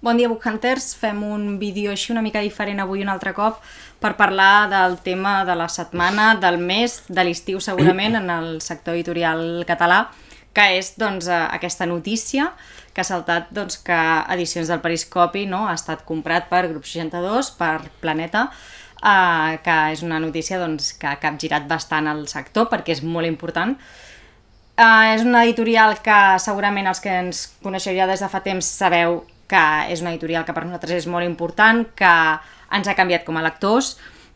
Bon dia, Book Hunters. Fem un vídeo així una mica diferent avui un altre cop per parlar del tema de la setmana, del mes, de l'estiu segurament en el sector editorial català, que és doncs, aquesta notícia que ha saltat doncs, que Edicions del Periscopi ha estat comprat per Grup 62, per Planeta, que és una notícia doncs, que ha capgirat bastant el sector perquè és molt important. És una editorial que segurament els que ens coneixeu ja des de fa temps sabeu que és una editorial que per nosaltres és molt important, que ens ha canviat com a lectors.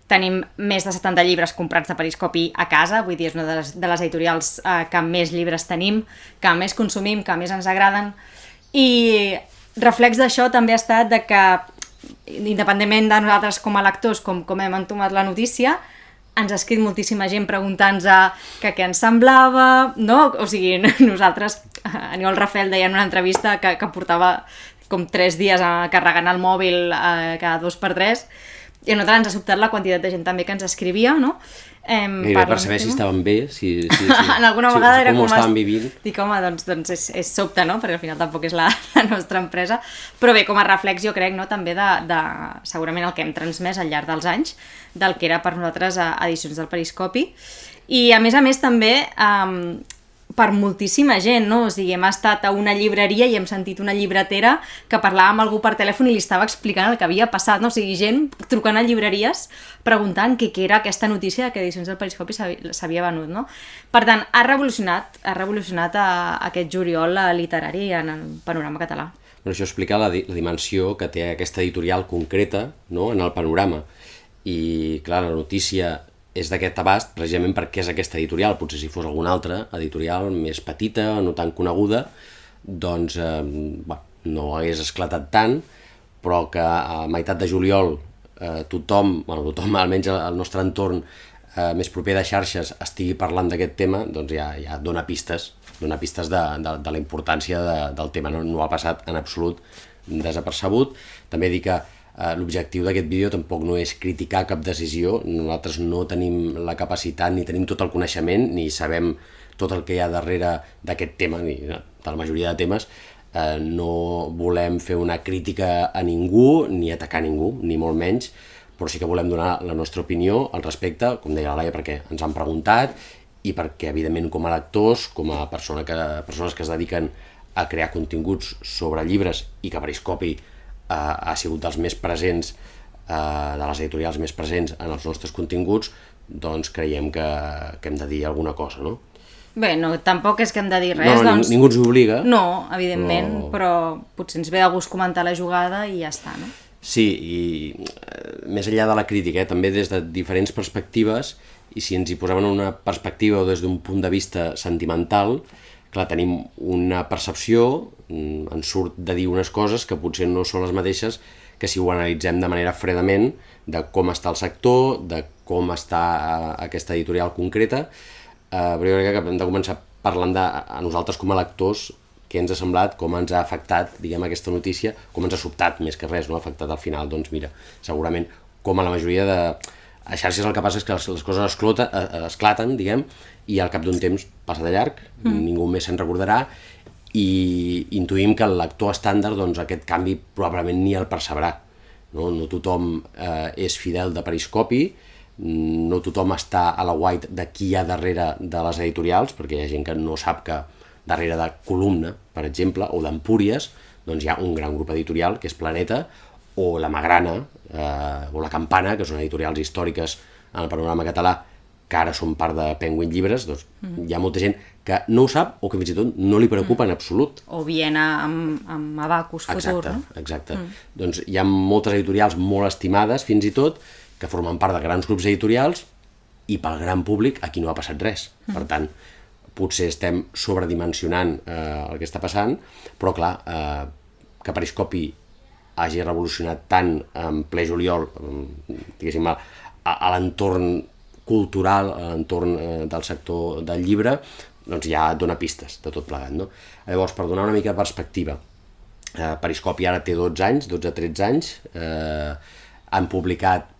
Tenim més de 70 llibres comprats de Periscopi a casa, vull dir, és una de les editorials que més llibres tenim, que més consumim, que més ens agraden. I reflex d'això també ha estat de que, independentment de nosaltres com a lectors, com hem entomat la notícia, ens ha escrit moltíssima gent preguntant-nos què ens semblava, no? O sigui, nosaltres, Aniol Rafel deia en una entrevista que portava com 3 dies carregant el mòbil cada 2x3, i a nosaltres ens ha sobtat la quantitat de gent també que ens escrivia, no? Per saber si estaven bé, en alguna vegada era com ho estaven vivint. Dic, home, doncs és sobte, no? Perquè al final tampoc és la nostra empresa. Però bé, com a reflex jo crec, no? També de segurament el que hem transmès al llarg dels anys del que era per nosaltres Edicions del Periscopi. I a més també per moltíssima gent, no? O sigui, hem estat a una llibreria i hem sentit una llibretera que parlava amb algú per telèfon i li estava explicant el que havia passat, no? O sigui, gent trucant a llibreries preguntant què era aquesta notícia que Edicions del Periscopi s'havia venut, no? Per tant, ha revolucionat aquest juliol literari en el panorama català. Bueno, això explica la dimensió que té aquesta editorial concreta, no?, en el panorama. I, clar, la notícia és d'aquest abast precisament perquè és aquesta editorial. Potser si fos alguna altra editorial més petita, no tan coneguda, doncs no hagués esclatat tant, però que a meitat de juliol tothom, almenys al nostre entorn més proper de xarxes, estigui parlant d'aquest tema, doncs ja dona pistes de la importància del tema. No ha passat en absolut desapercebut. També dir que l'objectiu d'aquest vídeo tampoc no és criticar cap decisió. Nosaltres no tenim la capacitat, ni tenim tot el coneixement, ni sabem tot el que hi ha darrere d'aquest tema, ni de la majoria de temes. No volem fer una crítica a ningú, ni atacar ningú, ni molt menys, però sí que volem donar la nostra opinió al respecte, com deia la Laia, perquè ens han preguntat i perquè, evidentment, com a lectors, com a persones que es dediquen a crear continguts sobre llibres i que Periscopi ha sigut dels més presents, de les editorials més presents en els nostres continguts, doncs creiem que hem de dir alguna cosa, no? Bé, no, tampoc és que hem de dir res. No, ningú ens obliga. No, evidentment, però potser ens ve de gust comentar la jugada i ja està, no? Sí, i més enllà de la crítica, també des de diferents perspectives, i si ens hi posem en una perspectiva o des d'un punt de vista sentimental, clar, tenim una percepció, ens surt de dir unes coses que potser no són les mateixes que si ho analitzem de manera fredament, de com està el sector, de com està aquesta editorial concreta, però jo crec que hem de començar parlant a nosaltres com a lectors, què ens ha semblat, com ens ha afectat, diguem, aquesta notícia, com ens ha sobtat més que res, no? Ha afectat al final, doncs mira, segurament com a la majoria de a xarxes el que passa és que les coses esclaten, diguem, i al cap d'un temps passa de llarg, ningú més se'n recordarà, i intuïm que el lector estàndard, doncs aquest canvi probablement ni el percebrà. No tothom és fidel de Periscopi, no tothom està a la white de qui hi ha darrere de les editorials, perquè hi ha gent que no sap que darrere de Columna, per exemple, o d'Empúries, doncs hi ha un gran grup editorial, que és Planeta, o la Magrana, o la Campana, que són editorials històriques en el panorama català, que ara són part de Penguin Llibres, doncs hi ha molta gent que no ho sap o que fins i tot no li preocupa en absolut. O Viena amb Abacus Futur, no? Exacte. Doncs hi ha moltes editorials molt estimades, fins i tot, que formen part de grans grups editorials i pel gran públic aquí no ha passat res. Per tant, potser estem sobredimensionant el que està passant, però clar, que Periscopi hagi revolucionat tant en ple juliol, diguéssim, a l'entorn cultural, a l'entorn del sector del llibre, doncs ja dona pistes de tot plegat, no? Llavors, per donar una mica de perspectiva, Periscopi ara té 12-13 anys, han publicat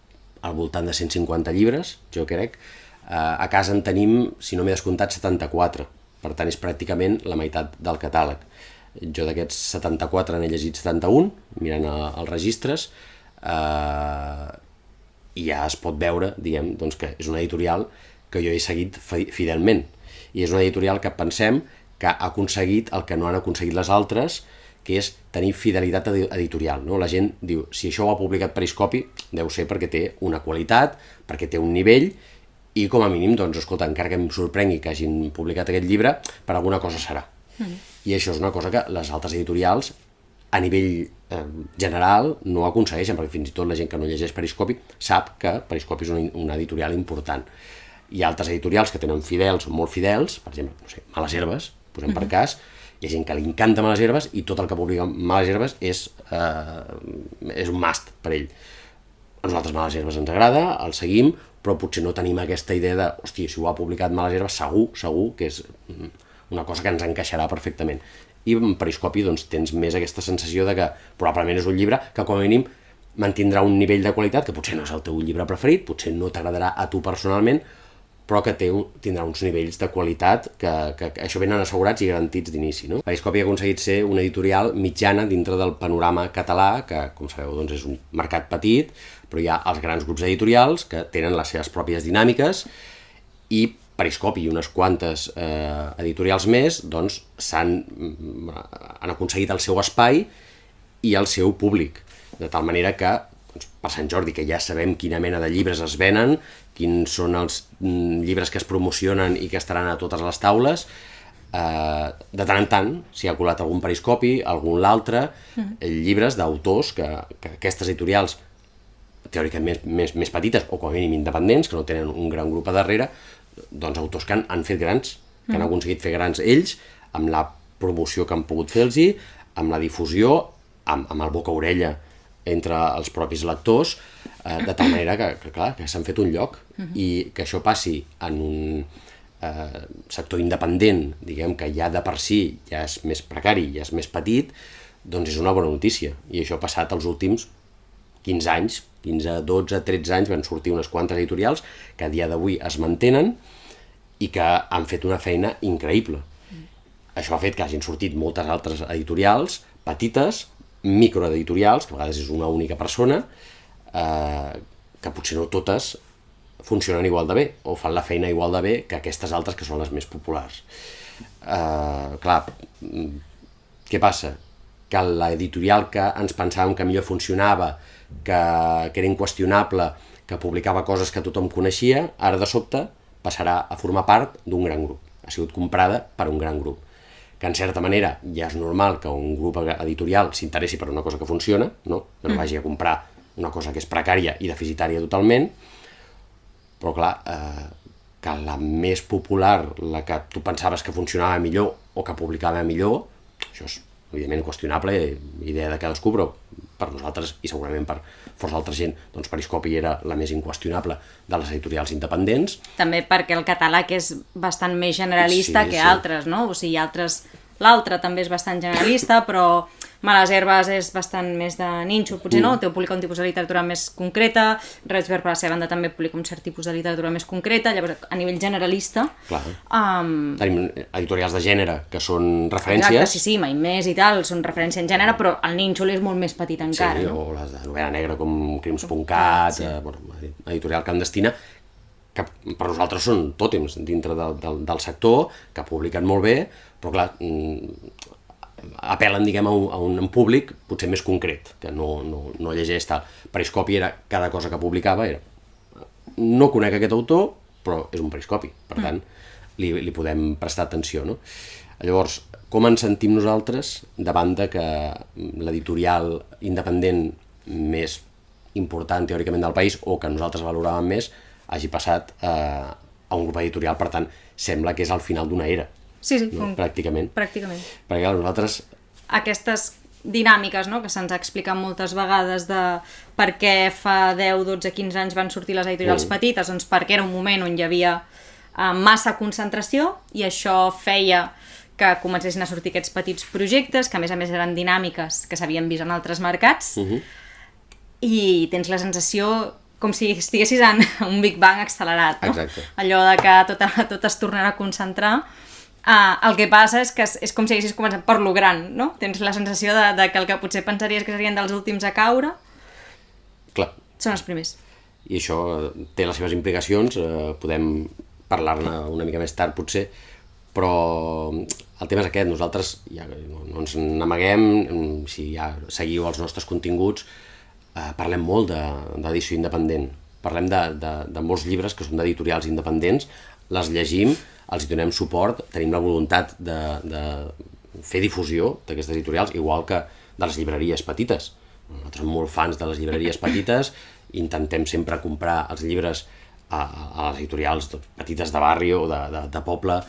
al voltant de 150 llibres, jo crec. A casa en tenim, si no m'he descomptat, 74, per tant és pràcticament la meitat del catàleg. Jo d'aquests 74 n'he llegit 71, mirant els registres, i ja es pot veure, diguem, doncs, que és una editorial que jo he seguit fidelment. I és una editorial que pensem que ha aconseguit el que no han aconseguit les altres, que és tenir fidelitat editorial. No? La gent diu, si això ho ha publicat Periscopi, deu ser perquè té una qualitat, perquè té un nivell, i com a mínim, doncs, escolta, encara que em sorprengui que hagin publicat aquest llibre, per alguna cosa serà. I això és una cosa que les altres editorials, a nivell general, no aconsegueixen, perquè fins i tot la gent que no llegeix Periscopi sap que Periscopi és una editorial important. Hi ha altres editorials que tenen fidels, molt fidels, per exemple, no sé, Males Herbes, posem per cas, hi ha gent que li encanta Males Herbes i tot el que publica Males Herbes és un must per ell. A nosaltres Males Herbes ens agrada, el seguim, però potser no tenim aquesta idea de, hòstia, si ho ha publicat Males Herbes, segur que és una cosa que ens encaixarà perfectament. I en Periscopi doncs, tens més aquesta sensació de que probablement és un llibre que com a mínim mantindrà un nivell de qualitat, que potser no és el teu llibre preferit, potser no t'agradarà a tu personalment, però que tindrà uns nivells de qualitat que això venen assegurats i garantits d'inici. No? Periscopi ha aconseguit ser una editorial mitjana dintre del panorama català, que, com sabeu, doncs és un mercat petit, però hi ha els grans grups editorials que tenen les seves pròpies dinàmiques i Periscopi i unes quantes editorials més doncs, han aconseguit el seu espai i el seu públic, de tal manera que doncs, per Sant Jordi, que ja sabem quina mena de llibres es venen, quins són els llibres que es promocionen i que estaran a totes les taules, de tant en tant s'hi ha colat algun Periscopi, algun l'altre, llibres d'autors que aquestes editorials teòricament més petites o com a mínim independents, que no tenen un gran grup a darrere, doncs autors que han fet grans, que han aconseguit fer grans ells, amb la promoció que han pogut fer-los, amb la difusió, amb el boca-orella entre els propis lectors, de tal manera que s'han fet un lloc i que això passi en un sector independent, diguem que ja de per si ja és més precari, ja és més petit, doncs és una bona notícia. I això ha passat els últims 15 anys, 15, 12, 13 anys van sortir unes quantes editorials que a dia d'avui es mantenen i que han fet una feina increïble. Això ha fet que hagin sortit moltes altres editorials, petites, microeditorials, que a vegades és una única persona, que potser no totes funcionen igual de bé o fan la feina igual de bé que aquestes altres que són les més populars. Clar, què passa? Que l'editorial que ens pensàvem que millor funcionava, que era inqüestionable, que publicava coses que tothom coneixia, ara de sobte passarà a formar part d'un gran grup. Ha sigut comprada per un gran grup. Que en certa manera ja és normal que un grup editorial s'interessi per una cosa que funciona, no? Que no vagi a comprar una cosa que és precària i deficitària totalment, però clar, que la més popular, la que tu pensaves que funcionava millor o que publicava millor, això és evidentment qüestionable, idea de cadascú, però per nosaltres i segurament per força altra gent, doncs Periscopi era la més inqüestionable de les editorials independents. També perquè el català, que és bastant més generalista que altres, no? O sigui, l'altre també és bastant generalista, però Males Herbes és bastant més de ninxo, potser no, té publica un tipus de literatura més concreta, Redsberg per la seva banda també publica un cert tipus de literatura més concreta, llavors a nivell generalista... Clar, tenim editorials de gènere que són referències... Exacte, sí, Mai Més i tal, són referència en gènere, però el nínxol és molt més petit encara. Sí, o les de novel·la negra com Crims.cat, editorial clandestina, que per nosaltres són tòtems dintre del sector, que publiquen molt bé, però clar, apel·len, diguem, a un públic potser més concret, que no llegeix tal. Periscopi era, cada cosa que publicava era, no conec aquest autor, però és un Periscopi, per tant, li podem prestar atenció, no? Llavors, com ens sentim nosaltres davant de que l'editorial independent més important teòricament del país, o que nosaltres valoràvem més, hagi passat a un grup editorial, per tant, sembla que és al final d'una era. Sí, no? Pràcticament. Perquè nosaltres... Aquestes dinàmiques, no?, que se'ns expliquen moltes vegades de per què fa 10, 12, 15 anys van sortir les editorials petites, doncs perquè era un moment on hi havia massa concentració i això feia que comencessin a sortir aquests petits projectes, que a més eren dinàmiques que s'havien vist en altres mercats, i tens la sensació com si estiguessis en un Big Bang accelerat, no? Exacte. Allò de que tot es tornarà a concentrar. El que passa és que és com si haguessis començat per lo gran, no? Tens la sensació de que el que potser pensaries que serien dels últims a caure Clar. són els primers. I això té les seves implicacions, podem parlar-ne una mica més tard potser, però el tema és aquest, nosaltres ja no ens n'amaguem, si ja seguiu els nostres continguts, parlem molt d'edició independent, parlem de molts llibres que són d'editorials independents, les llegim, els hi donem suport, tenim la voluntat de fer difusió d'aquestes editorials, igual que de les llibreries petites. Nosaltres som molt fans de les llibreries petites, intentem sempre comprar els llibres a les editorials petites de barri o de poble.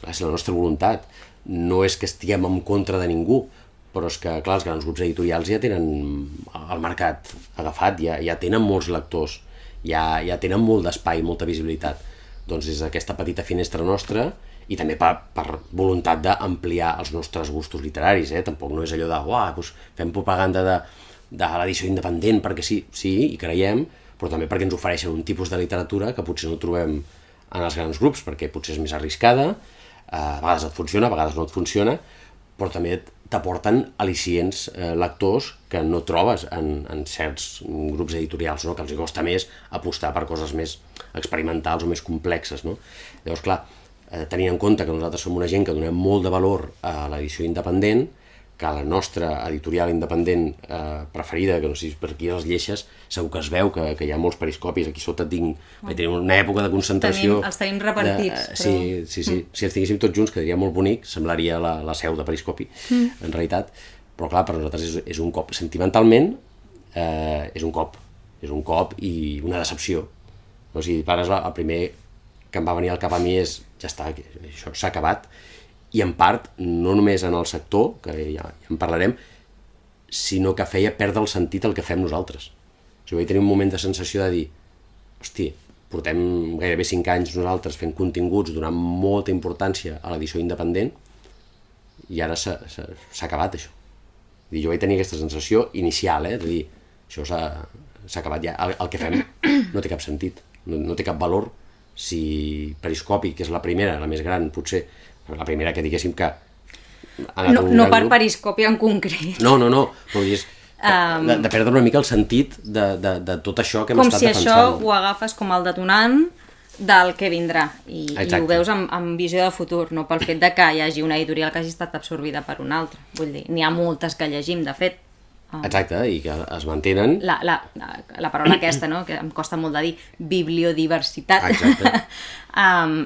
És la nostra voluntat. No és que estiguem en contra de ningú, però és que, clar, els grans grups editorials ja tenen el mercat agafat, ja tenen molts lectors, ja tenen molt d'espai, molta visibilitat. Doncs és aquesta petita finestra nostra, i també per voluntat d'ampliar els nostres gustos literaris, tampoc no és allò de fem propaganda de l'edició independent perquè sí, hi creiem, però també perquè ens ofereixen un tipus de literatura que potser no trobem en els grans grups, perquè potser és més arriscada, a vegades et funciona, a vegades no et funciona, però també t'aporten al·licients lectors que no trobes en certs grups editorials, no? Que els costa més apostar per coses més experimentals o més complexes, no? Llavors, clar, tenint en compte que nosaltres som una gent que donem molt de valor a l'edició independent, que la nostra editorial independent preferida, que no sé si per aquí a les Lleixes segur que es veu que hi ha molts periscopis, aquí sota vaig tenir una època de concentració. Els tenim repartits. Sí. Si els tinguéssim tots junts quedaria molt bonic, semblaria la seu de periscopi, en realitat, però clar, per nosaltres és un cop. Sentimentalment és un cop i una decepció. O sigui, pares, el primer que em va venir al cap a mi és, ja està, això s'ha acabat, i en part, no només en el sector, que ja en parlarem, sinó que feia perdre el sentit el que fem nosaltres. O sigui, vaig tenir un moment de sensació de dir, hosti, portem gairebé 5 anys nosaltres fent continguts, donant molta importància a l'edició independent, i ara s'ha acabat això. Jo vaig tenir aquesta sensació inicial, de dir, això s'ha acabat ja, el que fem no té cap sentit, no té cap valor. Si Periscopi, que és la primera, la més gran, potser, la primera que diguéssim que no per Periscopi en concret. No, però és de perdre una mica el sentit de tot això que hem estat defensant. Com si això ho agafes com el detonant del que vindrà i ho veus amb visió de futur, no pel fet de que hi hagi una editorial que hagi estat absorbida per una altra. Vull dir, n'hi ha moltes que llegim, de fet. Exacte, i que es mantenen. La paraula aquesta, no?, que em costa molt de dir, bibliodiversitat,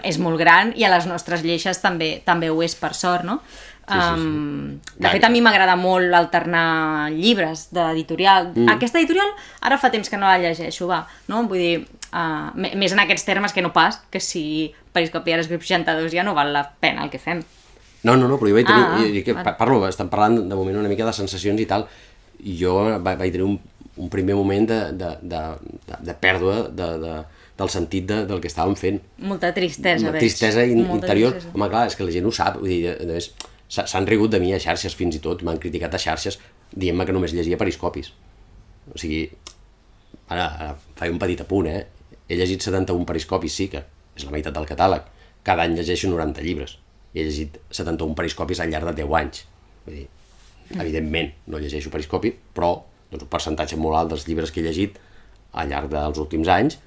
és molt gran, i a les nostres lleixes també ho és, per sort, no? De fet, a mi m'agrada molt alternar llibres d'editorial. Aquesta editorial ara fa temps que no la llegeixo, no? Vull dir, més en aquests termes que no pas, que si Periscopi ara és grup 62 ja no val la pena el que fem. No, però jo vaig tenir... estem parlant de moment una mica de sensacions i tal. Jo vaig tenir un primer moment de pèrdua del sentit del que estàvem fent. Molta tristesa. Tristesa interior. Home, clar, és que la gent ho sap. Vull dir, a més, s'han rigut de mi a xarxes fins i tot, m'han criticat a xarxes dient-me que només llegia periscopis. O sigui, ara faig un petit apunt, He llegit 71 periscopis, sí, que és la meitat del catàleg. Cada any llegeixo 90 llibres. He llegit 71 periscopis al llarg de 10 anys. Vull dir, evidentment, no llegeixo periscopi, però un percentatge molt alt dels llibres que he llegit al llarg dels últims anys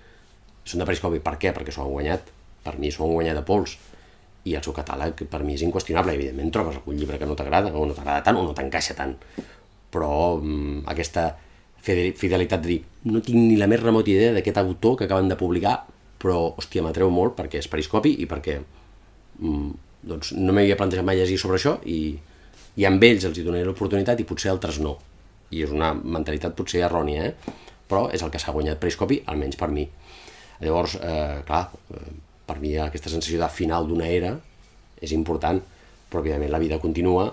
són de periscopi. Per què? Perquè s'ho han guanyat. Per mi s'ho han guanyat a pols. I el seu catàleg, per mi, és inqüestionable. Evidentment, trobes algun llibre que no t'agrada, o no t'agrada tant, o no t'encaixa tant. Però aquesta fidelitat de dir, no tinc ni la més remota idea d'aquest autor que acaben de publicar, però, hòstia, m'atreu molt perquè és periscopi i perquè no m'havia plantejat mai llegir sobre això i amb ells els hi donaré l'oportunitat i potser altres no. I és una mentalitat potser errònia, però és el que s'ha guanyat periscopi, almenys per mi. Llavors, clar, per mi aquesta sensació de final d'una era és important, però evidentment la vida continua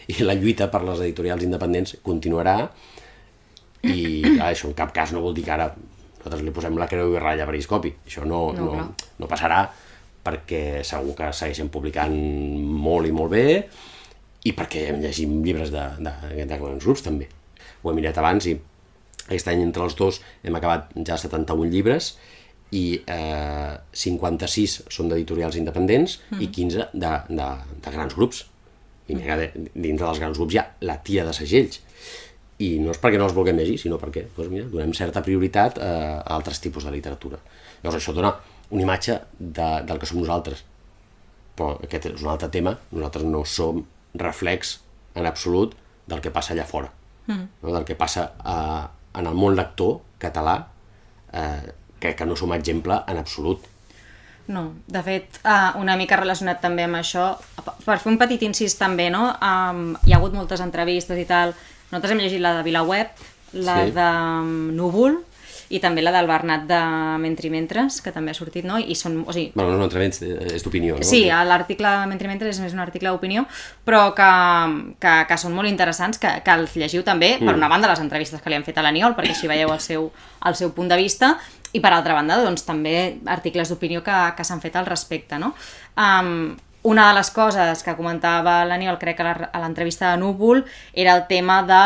i la lluita per les editorials independents continuarà i clar, això en cap cas no vol dir que ara nosaltres li posem la creu i ratlla a periscopi. Això no passarà, perquè segur que segueixen publicant molt i molt bé i perquè hem llegit llibres de grans grups també. Ho he mirat abans i aquest any entre els dos hem acabat ja 71 llibres i 56 són d'editorials independents i 15 de grans grups. I dintre dels grans grups hi ha la tia de segells. I no és perquè no els vulguem llegir, sinó perquè donem certa prioritat a altres tipus de literatura. Llavors això dona una imatge del que som nosaltres. Però aquest és un altre tema. Nosaltres no som reflex en absolut del que passa allà fora. No? Del que passa en el món lector català, crec que no som exemple en absolut. No, de fet, una mica relacionat també amb això, per fer un petit incís també, no? Hi ha hagut moltes entrevistes i tal. Nosaltres hem llegit la de VilaWeb, la de Núvol, i també la del Bernat de Mentres, que també ha sortit, no? I són, o sigui... Bueno, no, és d'opinió, no? Sí, l'article de Mentres és més un article d'opinió, però que són molt interessants, que els llegiu també, per una banda, les entrevistes que li han fet a l'Aniol, perquè així veieu el seu punt de vista, i per altra banda, doncs, també articles d'opinió que s'han fet al respecte, no? Una de les coses que comentava l'Aniol, crec que a l'entrevista de Núvol, era el tema de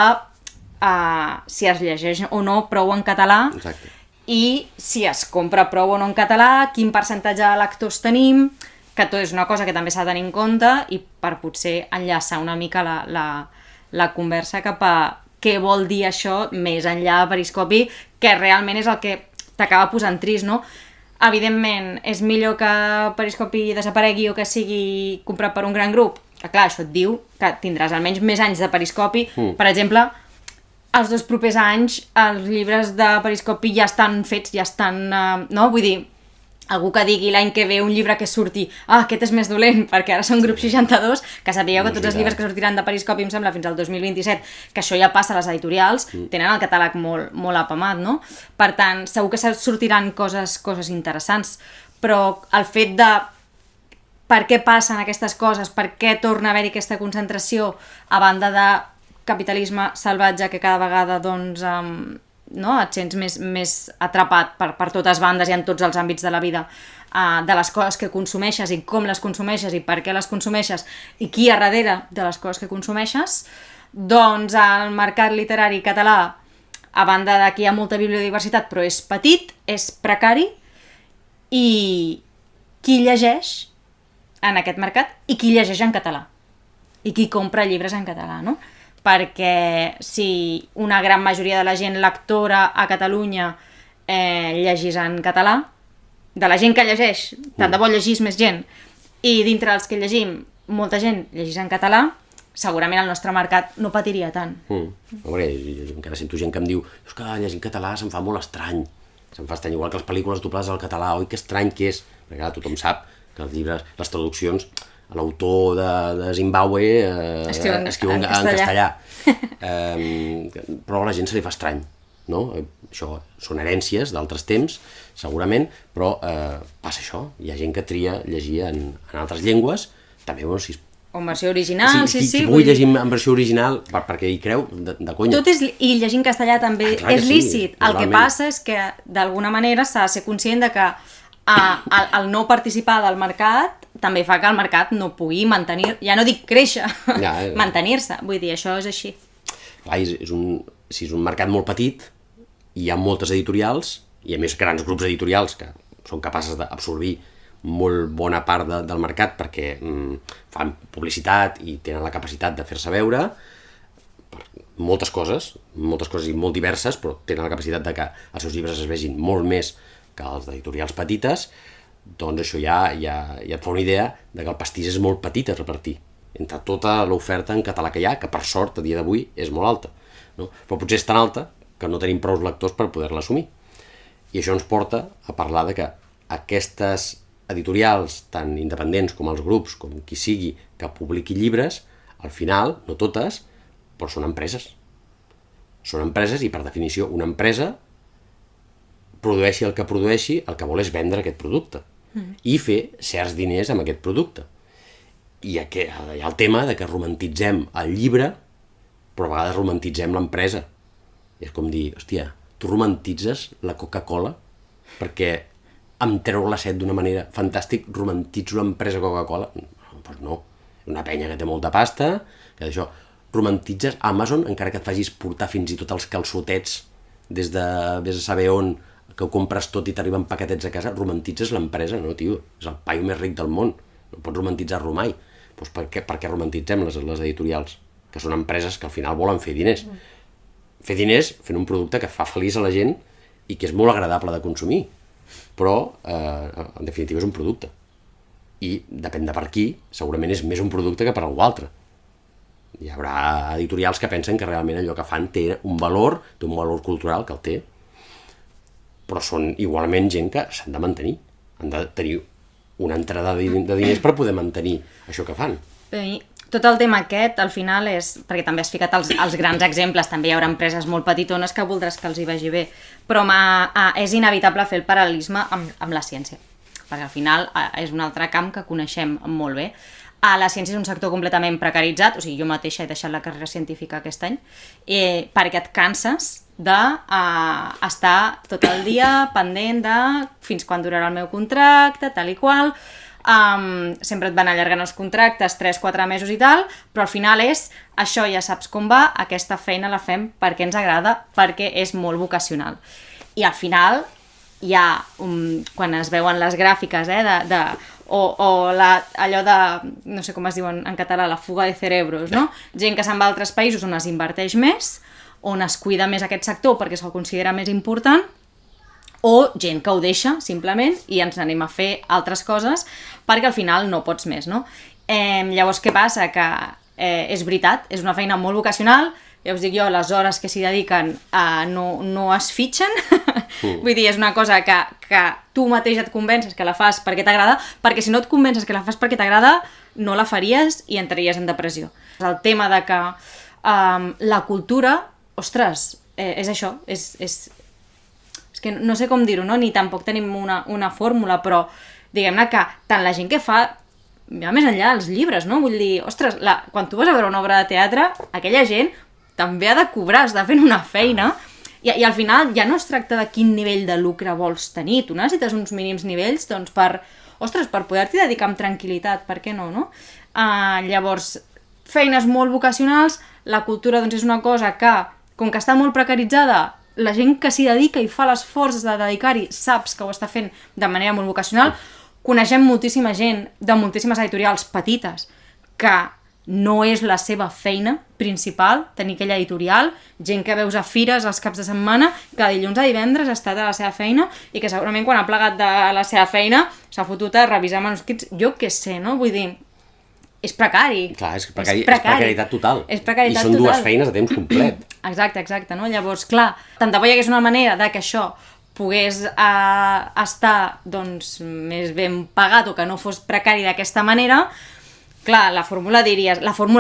si es llegeix o no prou en català. Exacte. I si es compra prou o no en català, quin percentatge de lectors tenim, que tot és una cosa que també s'ha de tenir en compte, i per potser enllaçar una mica la conversa cap a què vol dir això més enllà de Periscopi, que realment és el que t'acaba posant trist, no? Evidentment, és millor que Periscopi desaparegui o que sigui comprat per un gran grup. Clar, això et diu que tindràs almenys més anys de Periscopi. Per exemple, els 2 propers anys els llibres de Periscopi ja estan fets, ja estan... no? Vull dir, algú que digui l'any que ve un llibre que surti aquest és més dolent, perquè ara són grup 62, que sapigueu que tots els llibres que sortiran de Periscopi, em sembla, fins al 2027, que això ja passa a les editorials, tenen el catàleg molt, molt apamat, no? Per tant, segur que sortiran coses interessants, però el fet de per què passen aquestes coses, per què torna a haver-hi aquesta concentració, a banda de capitalisme salvatge que cada vegada doncs, no, et sents més atrapat per totes bandes i en tots els àmbits de la vida, de les coses que consumeixes i com les consumeixes i per què les consumeixes i qui hi ha darrere de les coses que consumeixes, doncs el mercat literari català, a banda de que hi ha molta bibliodiversitat, però és petit, és precari, i qui llegeix en aquest mercat i qui llegeix en català i qui compra llibres en català, no? Perquè si una gran majoria de la gent lectora a Catalunya llegís en català, de la gent que llegeix, tant de bo llegís més gent, i dintre dels que llegim molta gent llegís en català, segurament el nostre mercat no patiria tant. Veure, jo encara sento gent que em diu és que llegir en català se'm fa molt estrany, se'm fa estrany, igual que les pel·lícules doblades al català, oi, que estrany que és, perquè clar, tothom sap que els llibres, les traduccions, l'autor de Zimbabue escriu en castellà. Però a la gent se li fa estrany, no? Això són herències d'altres temps, segurament, però passa això. Hi ha gent que tria llegir en altres llengües, també, bueno, si... O en versió original, sí. Qui vull llegir en versió original, perquè hi creu, de conya. Tot és... I llegir en castellà també és lícit. El que passa és que, d'alguna manera, s'ha de ser conscient de que el no participar del mercat també fa que el mercat no pugui mantenir, ja no dic créixer, mantenir-se. Vull dir, això és així. Clar, si és un mercat molt petit, hi ha moltes editorials, i a més grans grups editorials que són capaces d'absorbir molt bona part del mercat perquè fan publicitat i tenen la capacitat de fer-se veure per moltes coses i molt diverses, però tenen la capacitat de que els seus llibres es vegin molt més que els d'editorials petites, doncs això ja et fa una idea de que el pastís és molt petit a repartir entre tota l'oferta en català que hi ha, que per sort a dia d'avui és molt alta, no? Però potser és tan alta que no tenim prou lectors per poder-la assumir. I això ens porta a parlar de que aquestes editorials, tant independents com els grups, com qui sigui que publiqui llibres, al final, no totes, però són empreses. Són empreses i, per definició, una empresa produeixi el que produeixi, el que vol és vendre aquest producte i fer certs diners amb aquest producte. I hi ha el tema de que romantitzem el llibre, però a vegades romantitzem l'empresa. És com dir, hòstia, tu romantitzes la Coca-Cola perquè em treu la set d'una manera fantàstic, romantitzo l'empresa Coca-Cola? Doncs no, una penya que té molta pasta, que d'això, romantitzes Amazon, encara que et facis portar fins i tot els calçotets des de vés a saber on que ho compres tot i t'arriben paquetets a casa, romantitzes l'empresa, no, tio? És el paio més ric del món, no pots romantitzar-lo mai. Doncs per què romantitzem les editorials? Que són empreses que al final volen fer diners. Fer diners fent un producte que fa feliç a la gent i que és molt agradable de consumir, però en definitiva és un producte. I depèn de per qui, segurament és més un producte que per algú altre. Hi haurà editorials que pensen que realment allò que fan té un valor cultural, que el té, però són igualment gent que s'han de mantenir, han de tenir una entrada de diners per poder mantenir això que fan. Tot el tema aquest, al final, és... Perquè també has ficat els grans exemples, també hi haurà empreses molt petitones que voldràs que els hi vagi bé, però és inevitable fer el paral·lelisme amb la ciència, perquè al final és un altre camp que coneixem molt bé. La ciència és un sector completament precaritzat, o sigui, jo mateixa he deixat la carrera científica aquest any, perquè et canses d'estar tot el dia pendent de fins quan durarà el meu contracte, tal i qual. Sempre et van allargant els contractes 3-4 mesos i tal, però al final és això, ja saps com va, aquesta feina la fem perquè ens agrada, perquè és molt vocacional. I al final hi ha, quan es veuen les gràfiques allò de, no sé com es diu en català, la fuga de cerebros, no? Gent que se'n va a altres països on es inverteix més, on es cuida més aquest sector perquè se'l considera més important, o gent que ho deixa, simplement, i ens anem a fer altres coses perquè al final no pots més, no? Llavors, què passa? Que és veritat, és una feina molt vocacional, ja us dic jo, les hores que s'hi dediquen no es fitxen, vull dir, és una cosa que tu mateix et convences que la fas perquè t'agrada, perquè si no et convences que la fas perquè t'agrada, no la faries i entraries en depressió. El tema de que la cultura, ostres, és això, és que no sé com dir-ho, no? Ni tampoc tenim una fórmula, però diguem-ne que tant la gent que fa, ja més enllà dels llibres, no? Vull dir, ostres, quan tu vas a veure una obra de teatre, aquella gent també ha de cobrar, està fent una feina, i al final ja no es tracta de quin nivell de lucre vols tenir, tu necessites uns mínims nivells doncs, per poder-t'hi dedicar amb tranquil·litat, per què no? Llavors, feines molt vocacionals, la cultura doncs, és una cosa que, com que està molt precaritzada, la gent que s'hi dedica i fa l'esforç de dedicar-hi saps que ho està fent de manera molt vocacional. Coneixem moltíssima gent de moltíssimes editorials petites que no és la seva feina principal tenir aquella editorial, gent que veus a fires els caps de setmana, que de dilluns a divendres ha estat a la seva feina i que segurament quan ha plegat de la seva feina s'ha fotut a revisar manuscrits, jo què sé, no? Vull dir, és precari. Clar, és precarietat total. És precarietat total. I són dues total. feines a temps complet. Exacte, no? Llavors, clar, tant de bo hi hagués una manera de que això pogués estar doncs, més ben pagat o que no fos precari d'aquesta manera. Clar, la fórmula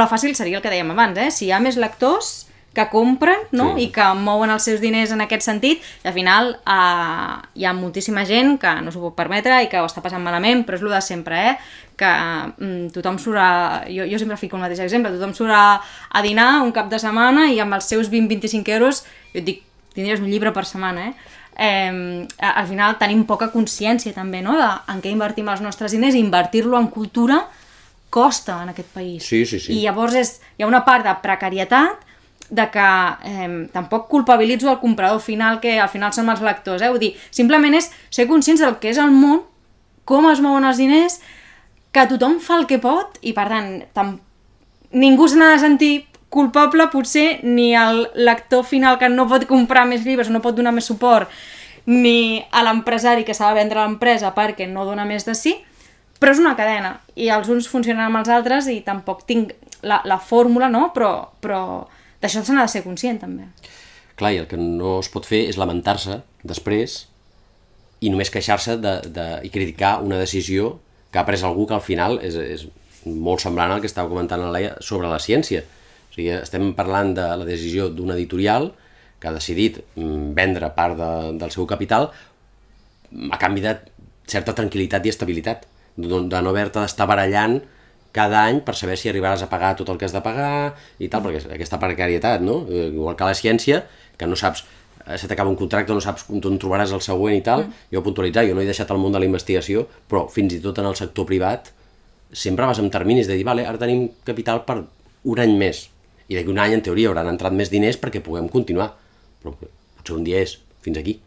fàcil seria el que dèiem abans, si hi ha més lectors que compren, no? Sí. I que mouen els seus diners en aquest sentit, i al final hi ha moltíssima gent que no s'ho pot permetre i que ho està passant malament, però és el de sempre, que tothom surt jo sempre fico el mateix exemple, tothom surt a dinar un cap de setmana i amb els seus 20-25 euros, jo et dic, tindries un llibre per setmana, al final tenim poca consciència també, no?, de en què invertim els nostres diners, i invertir-lo en cultura costa en aquest país. Sí. I llavors hi ha una part de precarietat de que tampoc culpabilitzo el comprador final, que al final són els lectors, vull dir, simplement és ser conscients del que és el món, com es mouen els diners, que tothom fa el que pot, i per tant, ningú se n'ha de sentir culpable, potser, ni el lector final que no pot comprar més llibres o no pot donar més suport, ni a l'empresari que s'ha de vendre l'empresa perquè no dona més de sí, però és una cadena, i els uns funcionen amb els altres, i tampoc tinc la fórmula, no? Però d'això se n'ha de ser conscient, també. Clar, i el que no es pot fer és lamentar-se després i només queixar-se i criticar una decisió que ha pres algú que al final és molt semblant al que estava comentant la Laia sobre la ciència. O sigui, estem parlant de la decisió d'un editorial que ha decidit vendre part del seu capital a canvi de certa tranquil·litat i estabilitat, de no haver-te d'estar barallant cada any per saber si arribaràs a pagar tot el que has de pagar i tal, perquè aquesta precarietat, no? Igual que la ciència, que no saps, se t'acaba un contracte, no saps on trobaràs el següent i tal. Jo puntualitzar, jo no he deixat el món de la investigació, però fins i tot en el sector privat sempre vas amb terminis de dir, vale, ara tenim capital per un any més, i d'aquí un any en teoria hauran entrat més diners perquè puguem continuar, però potser un dia és fins aquí,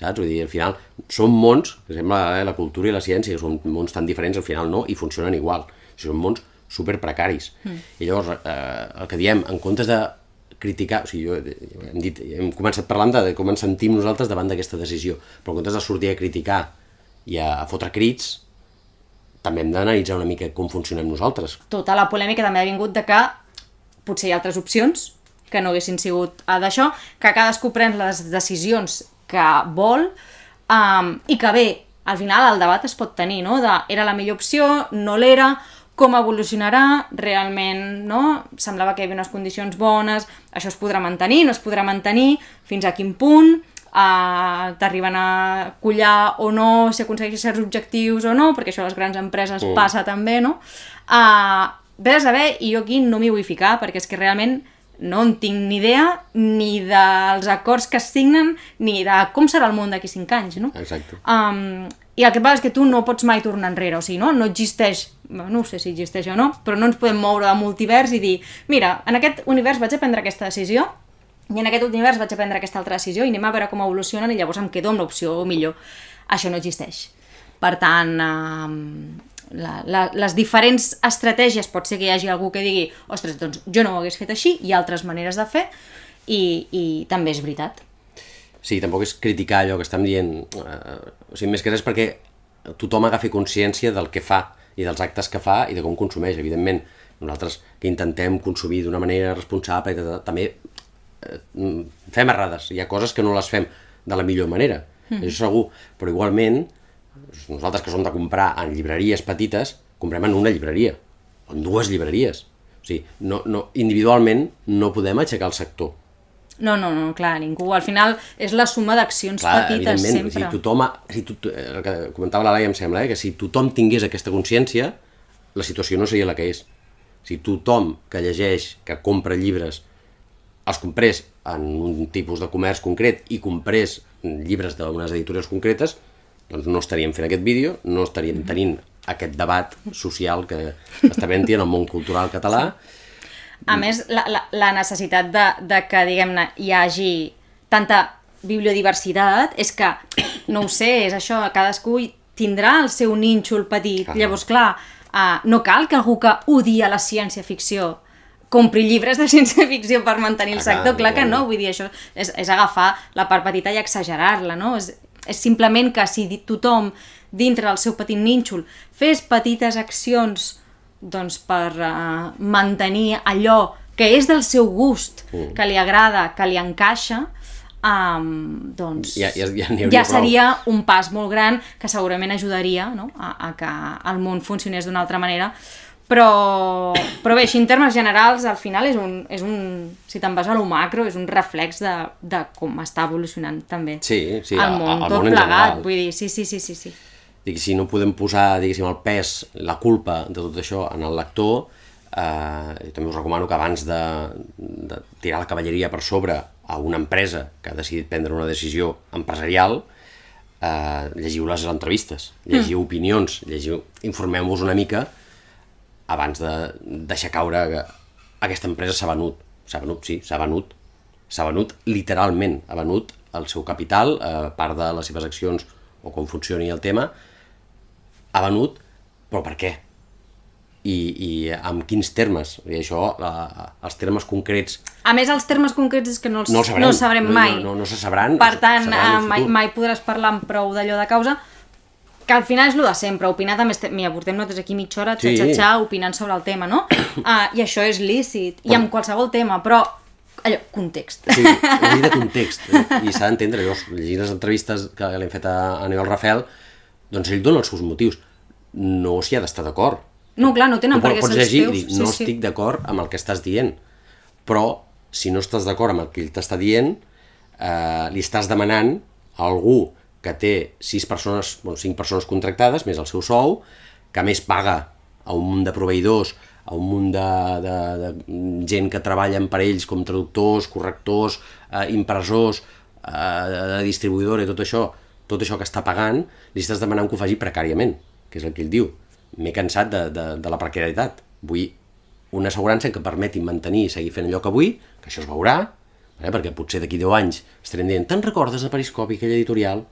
saps? Vull dir, al final, són mons, que sembla la cultura i la ciència, que són mons tan diferents, al final no, i funcionen igual. Són mons superprecaris. I llavors, el que diem, en comptes de criticar, o sigui, hem començat parlant de com ens sentim nosaltres davant d'aquesta decisió, però en comptes de sortir a criticar i a fotre crits, també hem d'analitzar una mica com funcionem nosaltres. Tota la polèmica també ha vingut de que potser hi ha altres opcions que no haguessin sigut d'això, que cadascú pren les decisions que vol i que bé, al final el debat es pot tenir, no? Era la millor opció, no l'era, com evolucionarà, realment, no? Semblava que hi havia unes condicions bones, això es podrà mantenir, no es podrà mantenir, fins a quin punt, t'arriben a collar o no, si aconsegueixes certs objectius o no, perquè això a les grans empreses passa també, no? Ves a saber, i jo aquí no m'hi vull ficar, perquè és que realment no en tinc ni idea ni dels acords que es signen ni de com serà el món d'aquí 5 anys, no? Exacte. I el que passa és que tu no pots mai tornar enrere, o sigui, no existeix, no sé si existeix o no, però no ens podem moure del multivers i dir, mira, en aquest univers vaig a prendre aquesta decisió i en aquest univers vaig a prendre aquesta altra decisió i anem a veure com evolucionen i llavors em quedo amb l'opció millor. Això no existeix. Per tant, les diferents estratègies, pot ser que hi hagi algú que digui, ostres, doncs jo no ho hagués fet així, hi ha altres maneres de fer i també és veritat. Sí, tampoc és criticar allò que estem dient, o sigui, més que res perquè tothom agafi consciència del que fa i dels actes que fa i de com consumeix, evidentment. Nosaltres que intentem consumir d'una manera responsable també fem errades, hi ha coses que no les fem de la millor manera, això segur, però igualment nosaltres que som de comprar en llibreries petites, comprem en una llibreria, o en 2 llibreries, o sigui, individualment no podem aixecar el sector. No, clar, ningú. Al final és la suma d'accions petites sempre. El que comentava la Laia em sembla, que si tothom tingués aquesta consciència, la situació no seria la que és. Si tothom que llegeix, que compra llibres, els comprés en un tipus de comerç concret i comprés llibres d'unes editorials concretes, doncs no estaríem fent aquest vídeo, no estaríem tenint aquest debat social que està havent-hi en el món cultural català. A més, la necessitat de que, diguem-ne, hi hagi tanta bibliodiversitat és que, no ho sé, és això, cadascú tindrà el seu nínxol petit. Llavors, clar, no cal que algú que odia la ciència-ficció compri llibres de ciència-ficció per mantenir el sector, clar que no, vull dir, això és agafar la part petita i exagerar-la, no? És simplement que si tothom dintre del seu petit nínxol fes petites accions doncs per mantenir allò que és del seu gust, que li agrada, que li encaixa, doncs ja seria un pas molt gran que segurament ajudaria, no? a que el món funcionés d'una altra manera. Però bé, així en termes generals, al final és un si te'n vas a lo macro, és un reflex de com està evolucionant també el món, tot plegat. Vull dir, sí. Dic, si no podem posar, diguéssim, el pes, la culpa de tot això en el lector, també us recomano que abans de tirar la cavalleria per sobre a una empresa que ha decidit prendre una decisió empresarial, llegiu les entrevistes, llegiu opinions, informeu-vos una mica abans de deixar caure que aquesta empresa s'ha venut. S'ha venut literalment, ha venut el seu capital, part de les seves accions o com funcioni el tema, ha venut, però per què? I amb quins termes? I això, els termes concrets... A més, els termes concrets és que no els sabrem mai. No se sabran. Per tant, mai podràs parlar amb prou d'allò de causa, que al final és el de sempre, opinar també, mira, portem nosaltres aquí mitja hora, opinant sobre el tema, no? I això és lícit, i amb qualsevol tema, però allò, context. Sí, una llei de context, i s'ha d'entendre, llegint les entrevistes que l'hem fet a Noel Rafel, doncs ell dona els seus motius, no s'hi ha d'estar d'acord. No, clar, no tenen per què ser els teus. No estic d'acord amb el que estàs dient, però si no estàs d'acord amb el que ell t'està dient, li estàs demanant a algú que té 5 persones contractades, més el seu sou, que a més paga a un munt de proveïdors, a un munt de gent que treballen per ells com traductors, correctors, impressors, de distribuïdora i tot això que està pagant, li estàs demanant que ho faci precàriament, que és el que ell diu. M'he cansat de la precarietat. Vull una assegurança que permeti mantenir i seguir fent allò que vull, que això es veurà, perquè potser d'aquí 10 anys estarem dient, te'n recordes de Periscopi, aquella editorial?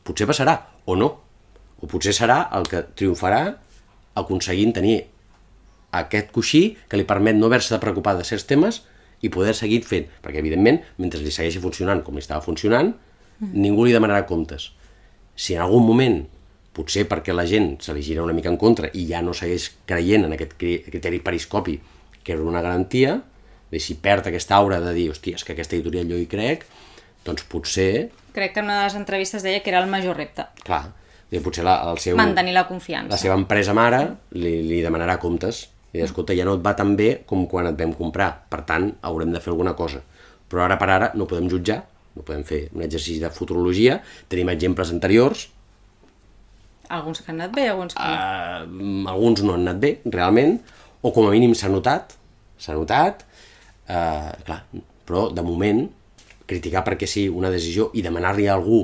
Potser passarà, o no. O potser serà el que triomfarà aconseguint tenir aquest coixí que li permet no haver-se de preocupar de certs temes i poder seguir fent, perquè evidentment, mentre li segueixi funcionant com li estava funcionant, ningú li demanarà comptes. Si en algun moment, potser perquè la gent se li gira una mica en contra i ja no segueix creient en aquest criteri Periscopi, que era una garantia, i si perd aquesta aura de dir, hòstia, és que aquesta editorial jo hi crec, doncs potser... Crec que en una de les entrevistes deia que era el major repte. Clar, potser mantenir la confiança. La seva empresa mare li demanarà comptes. I escolta, ja no et va tan bé com quan et vam comprar. Per tant, haurem de fer alguna cosa. Però ara per ara no podem jutjar, no podem fer un exercici de futurologia. Tenim exemples anteriors. Alguns que han anat bé, alguns que no. Alguns no han anat bé, realment, o com a mínim s'ha notat, clar, però de moment criticar perquè sí una decisió i demanar-li a algú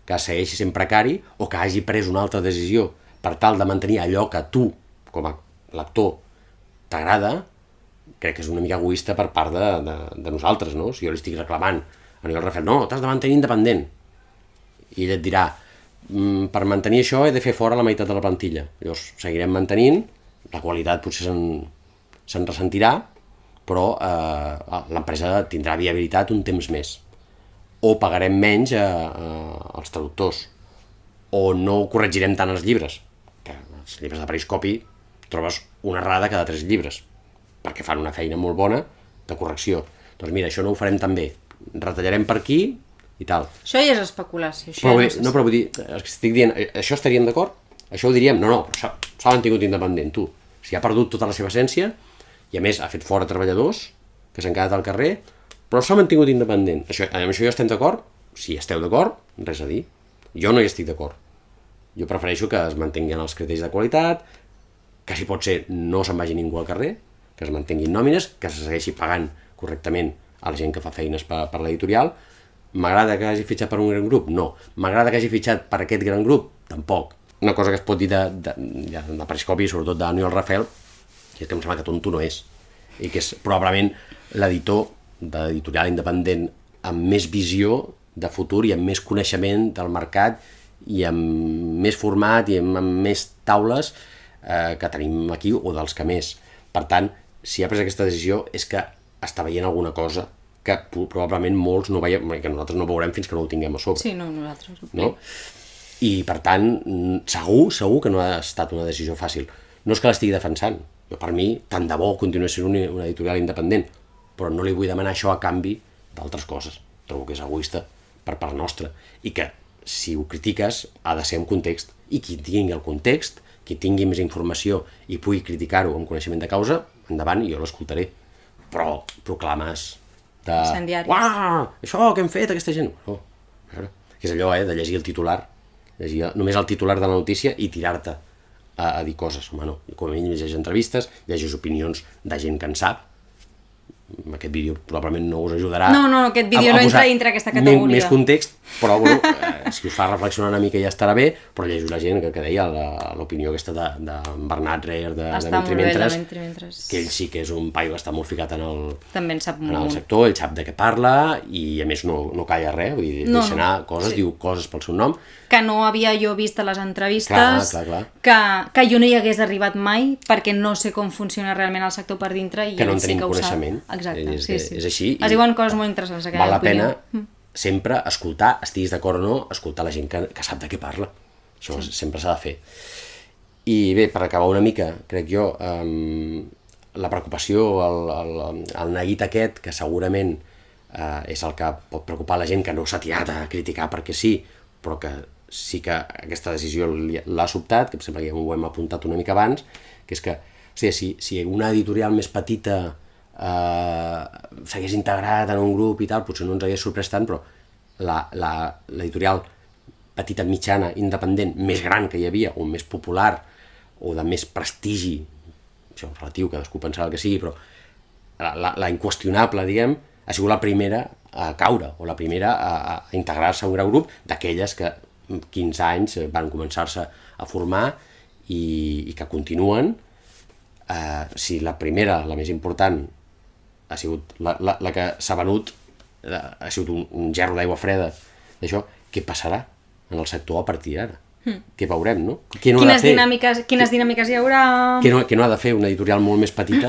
que segueixi sent precari o que hagi pres una altra decisió per tal de mantenir allò que tu, com a lector, t'agrada, crec que és una mica egoista per part de nosaltres, no? Si jo li estic reclamant a Aniol Rafel, no, t'has de mantenir independent. I ell et dirà, per mantenir això he de fer fora la meitat de la plantilla. Llavors seguirem mantenint, la qualitat potser se'n ressentirà, però l'empresa tindrà viabilitat un temps més. O pagarem menys als traductors, o no corregirem tant els llibres, que els llibres de Periscopi trobes una errada cada 3 llibres, perquè fan una feina molt bona de correcció. Doncs mira, això no ho farem tan bé, retallarem per aquí i tal. Això ja és especulació. Però vull dir, estic dient, això estaríem d'acord? Això ho diríem? No, però s'ha mantingut independent, tu. Si ha perdut tota la seva essència, i a més ha fet fora treballadors que s'han quedat al carrer, però s'ha mantingut independent. Amb això ja estem d'acord? Si esteu d'acord, res a dir. Jo no hi estic d'acord. Jo prefereixo que es mantinguin els criteris de qualitat, que si pot ser no se'n vagi ningú al carrer, que es mantinguin nòmines, que se segueixi pagant correctament a la gent que fa feines per l'editorial. M'agrada que hagi fitxat per un gran grup? No. M'agrada que hagi fitxat per aquest gran grup? Tampoc. Una cosa que es pot dir de Periscopi, sobretot d'Aniol Rafel, és que em sembla que tonto no és, i que és probablement l'editor de l'editorial independent amb més visió de futur i amb més coneixement del mercat i amb més format i amb més taules que tenim aquí o dels que més. Per tant, si ha pres aquesta decisió és que està veient alguna cosa que probablement molts no veiem, que nosaltres no veurem fins que no ho tinguem a sobre. Sí, no, nosaltres. No? I per tant, segur que no ha estat una decisió fàcil. No és que l'estigui defensant. Jo, per mi, tant de bo continuï sent una editorial independent, però no li vull demanar això a canvi d'altres coses. Trobo que és egoista per part nostra. I que, si ho critiques, ha de ser en context. I qui tingui el context, qui tingui més informació i pugui criticar-ho amb coneixement de causa, endavant, i jo l'escoltaré. Però proclames de... Uah, això que hem fet aquesta gent... No, a veure, que és allò, de llegir el titular, llegir només el titular de la notícia i tirar-te a dir coses. Home, no. Com a mínim llegeix entrevistes, llegeix opinions de gent que en sap. Aquest vídeo probablement no us ajudarà aquest vídeo no entra dintre aquesta categoria. Més context, però bueno, si us fa reflexionar una mica ja estarà bé, però llegeixo la gent que deia l'opinió aquesta de Bernat Reher de Mentrimentres, que ell sí que és un paio que està molt ficat en el sector, ell sap de què parla i a més no calla res, vull dir, deixa anar coses, diu coses pel seu nom. Que no havia jo vist a les entrevistes, clar. Que jo no hi hagués arribat mai perquè no sé com funciona realment el sector per dintre i que no en sí tenim que coneixement. Exacte, sí. És així. Es diuen coses molt interessants. Val la pena sempre escoltar, estiguis d'acord o no, escoltar la gent que sap de què parla. Això sempre s'ha de fer. I bé, per acabar una mica, crec jo, la preocupació, el neguit aquest, que segurament és el que pot preocupar la gent que no s'ha tirat a criticar perquè sí, però que sí que aquesta decisió l'ha sobtat, que em sembla que ja ho hem apuntat una mica abans, que és que, o sigui, si una editorial més petita s'hagués integrat en un grup i tal, potser no ens hagués sorprès tant, però l'editorial petita, mitjana, independent, més gran que hi havia, o més popular, o de més prestigi, això és relatiu, cadascú pensarà el que sigui, però la inqüestionable, diguem, ha sigut la primera a caure, o la primera a integrar-se a un gran grup d'aquelles que 15 anys van començar-se a formar i que continuen. Si la primera, la més important, ha sigut la que s'ha venut ha sigut un gerro d'aigua freda d'això, què passarà en el sector a partir d'ara? Què veurem, no? Quines dinàmiques hi haurà? Què no ha de fer una editorial molt més petita?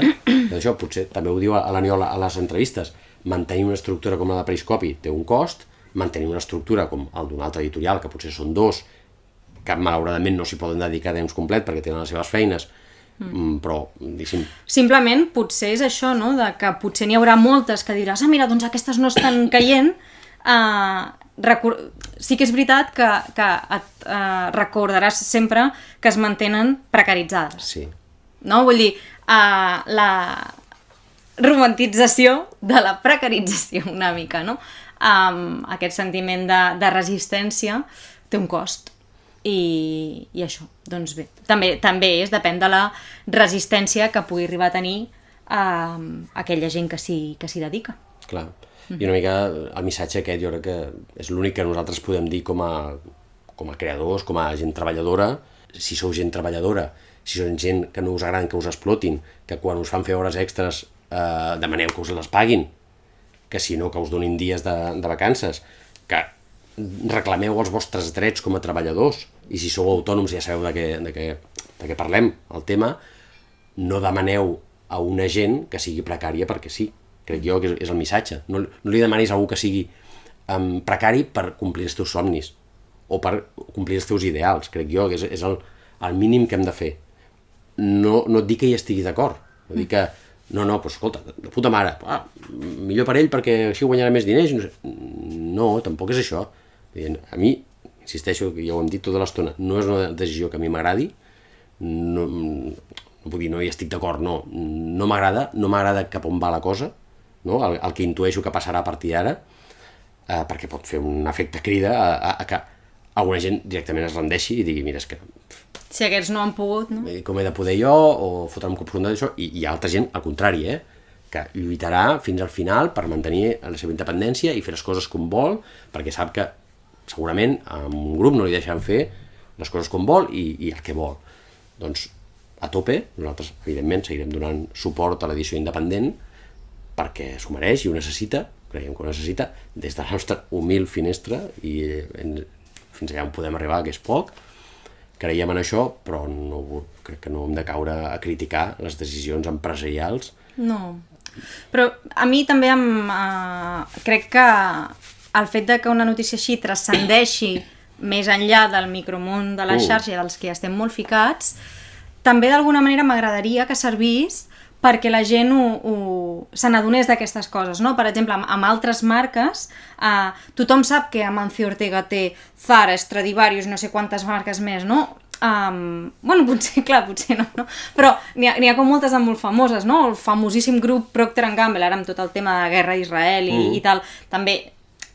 D'això potser també ho diu a l'Aniol a les entrevistes. Mantenir una estructura com la de Periscopi té un cost, mantenir una estructura com el d'una altra editorial, que potser són dos, que malauradament no s'hi poden dedicar a temps complet perquè tenen les seves feines, però, diguéssim... Simplement, potser és això, no?, de que potser n'hi haurà moltes que diràs, mira, doncs aquestes no estan caient, sí que és veritat que et recordaràs sempre que es mantenen precaritzades. Sí. No? Vull dir, la romantització de la precarització una mica, no? Aquest sentiment de resistència té un cost. I això, doncs bé, també depèn de la resistència que pugui arribar a tenir aquella gent que s'hi dedica. Clar. I una mica el missatge aquest jo crec que és l'únic que nosaltres podem dir com a creadors, com a gent treballadora. Si sou gent treballadora, si sou gent que no us agrada que us explotin, que quan us fan fer hores extres demaneu que us les paguin, que si no que us donin dies de vacances, que reclameu els vostres drets com a treballadors, i si sou autònoms ja sabeu de què parlem, el tema, no demaneu a una gent que sigui precària perquè sí. Crec jo que és el missatge. No li demanis a algú que sigui precari per complir els teus somnis o per complir els teus ideals. Crec jo que és el mínim que hem de fer. No et dic que hi estigui d'acord. No dic que, doncs escolta, de puta mare, millor per ell perquè així guanyarà més diners. No, tampoc és això. A mi, insisteixo, que ja ho hem dit tota l'estona, no és una decisió que a mi m'agradi, no vull dir, no hi estic d'acord, no m'agrada cap on va la cosa, no? El que intueixo que passarà a partir d'ara, perquè pot fer un efecte crida a que alguna gent directament es rendeixi i digui, mira, és que... Si aquests no han pogut, no? Com he de poder jo, o fotre'm cop profunda d'això, i hi ha altra gent, al contrari, que lluitarà fins al final per mantenir la seva independència i fer les coses com vol, perquè sap que segurament a un grup no li deixen fer les coses com vol i el que vol. Doncs a tope, nosaltres evidentment seguirem donant suport a l'edició independent perquè s'ho mereix i ho necessita, creiem que ho necessita, des de la nostra humil finestra i fins allà on podem arribar, que és poc. Creiem en això, però crec que no hem de caure a criticar les decisions empresarials. No, però a mi també crec que el fet de que una notícia així transcendeixi més enllà del micromón de la xarxa dels que estem molt ficats, també d'alguna manera m'agradaria que servís perquè la gent se n'adonés d'aquestes coses, no? Per exemple, amb altres marques, tothom sap que Amancio Ortega té Zara, Stradivarius, no sé quantes marques més, no? Bueno, potser no? Però n'hi ha com moltes molt famoses, no? El famosíssim grup Procter & Gamble, ara amb tot el tema de la guerra d'Israel i tal, també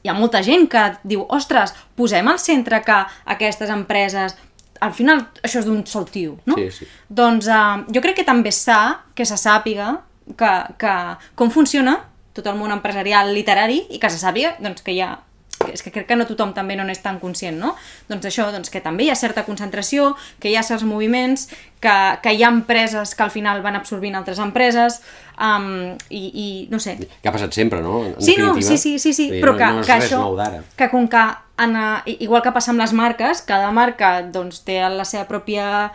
hi ha molta gent que diu, ostres, posem al centre que aquestes empreses... Al final això és d'un sol tio, no? Sí. Doncs jo crec que també és sa que se sàpiga com funciona tot el món empresarial literari i que se sàpiga doncs, que hi ha... És que crec que no tothom també no n'és tan conscient, no? Doncs això, que també hi ha certa concentració, que hi ha certs moviments, que hi ha empreses que al final van absorbint altres empreses i no sé... Que ha passat sempre, no? Sí, però no és res nou d'ara. Que com que igual que passa amb les marques, cada marca doncs, té la seva pròpia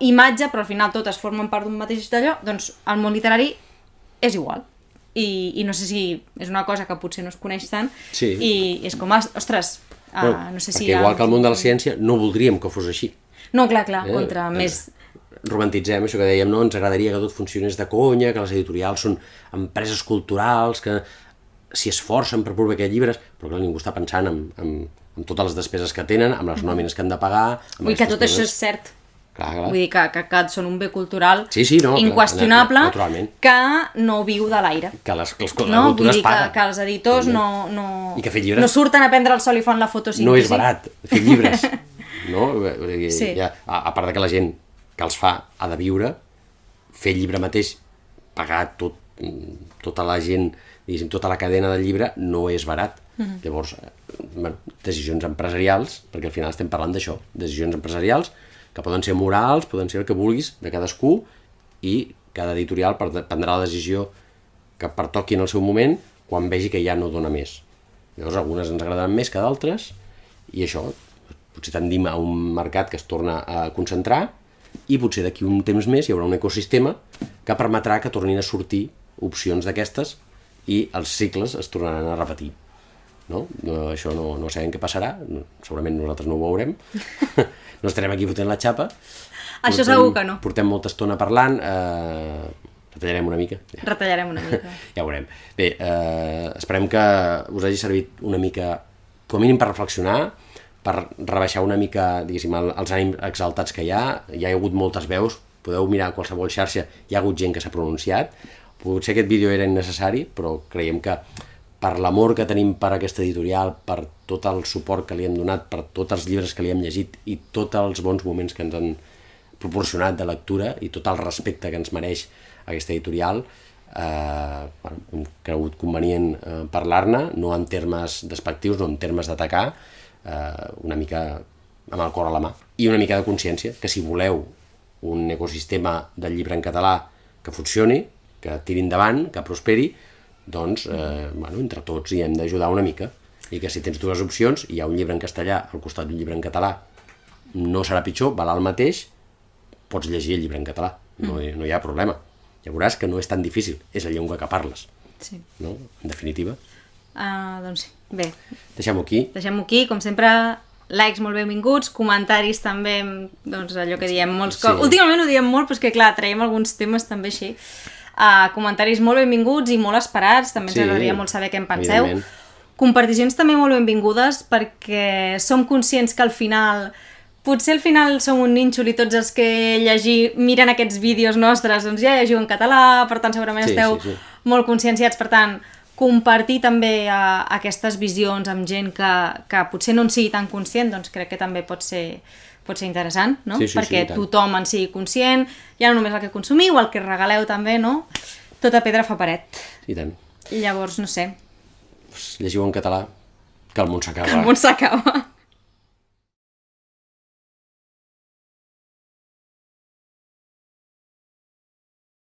imatge, però al final totes formen part d'un mateix d'allò, doncs el món literari és igual. I no sé si és una cosa que potser no es coneix tant, i és com, ostres, no sé si... Perquè igual que el món de la ciència no voldríem que fos així. No, clar, contra més... Romantitzem això que dèiem, no? Ens agradaria que tot funcionés de conya, que les editorials són empreses culturals, que s'hi esforcen per publicar llibres, però clar, ningú està pensant en totes les despeses que tenen, amb les nòmines que han de pagar... Vull que tot això és cert. Clar. Vull dir que són un bé cultural no, inqüestionable, naturalment. Que no viu de l'aire. Que la cultura es paga. Que els editors I que fer llibres... no surten a prendre el sol i fan la fotosíntesi. No és barat fer llibres. No? A part de que la gent que els fa ha de viure, fer llibre mateix, pagar tota la gent, diguéssim, tota la cadena del llibre, no és barat. Llavors, decisions empresarials, perquè al final estem parlant d'això, decisions empresarials que poden ser morals, poden ser el que vulguis de cadascú, i cada editorial prendrà la decisió que pertoqui en el seu moment, quan vegi que ja no dona més. Llavors algunes ens agraden més que d'altres i això, potser tendim a un mercat que es torna a concentrar i potser d'aquí un temps més hi haurà un ecosistema que permetrà que tornin a sortir opcions d'aquestes i els cicles es tornaran a repetir. No? Això no sabem què passarà, segurament nosaltres no ho veurem, no estarem aquí fotent la xapa. Això segur que no. Portem molta estona parlant, retallarem una mica. Retallarem una mica. Ja ho veurem. Bé, esperem que us hagi servit una mica, com a mínim per reflexionar, per rebaixar una mica, diguéssim, els ànims exaltats que hi ha hagut moltes veus, podeu mirar qualsevol xarxa, hi ha hagut gent que s'ha pronunciat, potser aquest vídeo era innecessari, però creiem que per l'amor que tenim per aquesta editorial, per tot el suport que li hem donat, per tots els llibres que li hem llegit i tots els bons moments que ens han proporcionat de lectura i tot el respecte que ens mereix aquesta editorial, hem cregut convenient parlar-ne, no en termes despectius, no en termes d'atacar, una mica amb el cor a la mà i una mica de consciència que si voleu un ecosistema del llibre en català que funcioni, que tiri endavant, que prosperi, doncs entre tots hi hem d'ajudar una mica i que si tens dues opcions, hi ha un llibre en castellà al costat d'un llibre en català, no serà pitjor, val el mateix, pots llegir el llibre en català, no hi ha problema. Ja veuràs que no és tan difícil, és la llengua que parles, sí. No? En definitiva. Doncs sí, bé. Deixem-ho aquí, com sempre, likes molt benvinguts, comentaris també, doncs allò que diem molts cops. Sí. Últimament ho diem molt, però és que clar, traiem alguns temes també així. Comentaris molt benvinguts i molt esperats, també ens agradaria molt saber què en penseu. Evidentment. Comparticions també molt benvingudes perquè som conscients que al final, potser al final som un nínxol i tots els que miren aquests vídeos nostres doncs ja llegiu en català, per tant segurament esteu molt conscienciats, per tant compartir també aquestes visions amb gent que potser no en sigui tan conscient, doncs crec que també pot ser interessant, no? Perquè tothom en sigui conscient, ja no només el que consumiu, el que regaleu també, no? Tota pedra fa paret. I tant. I llavors, no sé. Llegiu en català, que el món s'acaba. Que el món s'acaba.